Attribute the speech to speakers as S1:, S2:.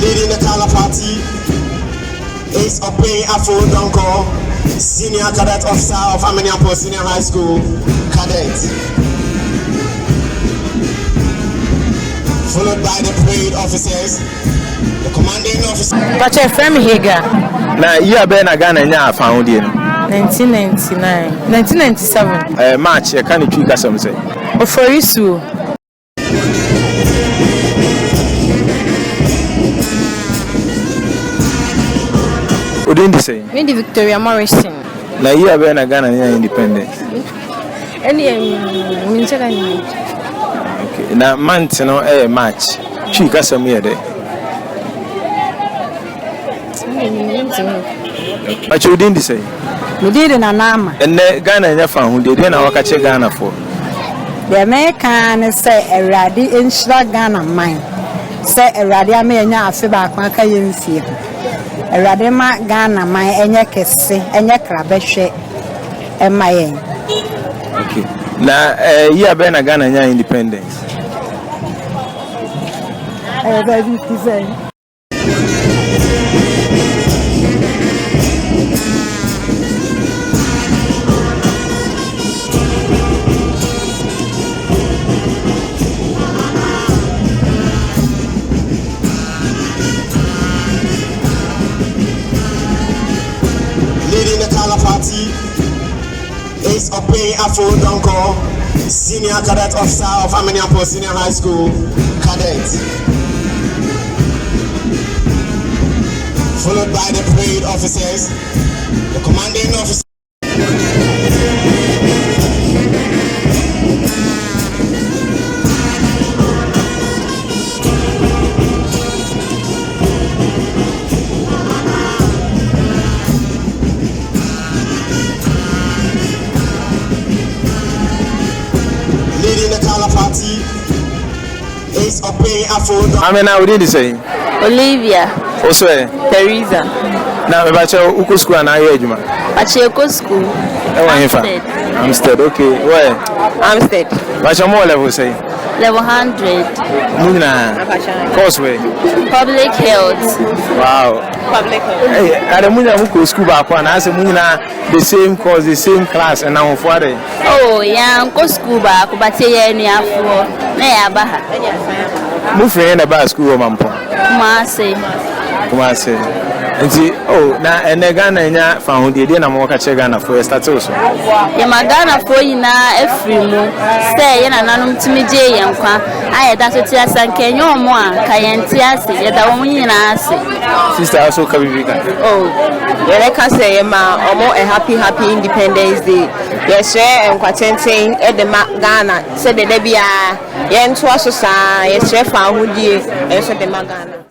S1: Leading the color party is Opey Afro Donko, Senior Cadet Officer of Aminiapo Senior High School, Cadet. Followed by the parade officers, the commanding officer.
S2: But your friend Higa.
S3: Now, you have been a Ghana and found in
S2: 1999, 1997.
S3: March, I can't tweak us something.
S2: For you,
S3: What did you say?
S2: Maybe Victoria Morrison.
S3: Now, you have been a Ghana independence.
S2: Any
S3: Okay, now, month, you know, March. Tweak us some here. But you didn't say.
S4: We did in Anama.
S3: And Ghana and your family, who did not catch Ghana for.
S4: The American say a radi in Ghana mine. Say a radia may not feel back one can see. A radima Ghana, my enyakesi, enyakrabeshe, and my aim.
S3: Okay. Now, you have been a Ghana and your independence.
S1: Leading the color party is Opey Afro Donko, Senior Cadet Officer of Aminiapo Senior High School, Cadet. Followed by the parade officers, the commanding officer. Leading the color party is Opey Afro Donko.
S3: I mean, now, what did you say?
S2: Olivia.
S3: Also,
S2: Teresa.
S3: now, about your Uku school and I heard you, man.
S2: At your school.
S3: Amstead, okay. Where?
S2: Amstead.
S3: What's your more level say?
S2: Level 100.
S3: Muna. Causeway.
S2: Public health.
S3: Wow.
S2: Public health.
S3: Hey, at the Muna Muku school back one, I said Muna, the same course, the same class, and now for it.
S2: Oh, yeah, go school back, but here near for Neabaha.
S3: Move in about school, Mampong. Kumasi. Oh, now and the Ghana and ya found the dinner more catch Ghana for a status.
S2: Yamagana for you now, every move. Say, and I'm to me, Jay, and I had that to Asante, no more, Kayantiasi, yet I won't
S3: Sister also coming.
S5: Oh, yeah, I can say, or more a happy Independence Day. Yes, share and quatenting at the Ghana, said the Debia, Yen Twasosa, yes, chef, and would you, and said the Magana.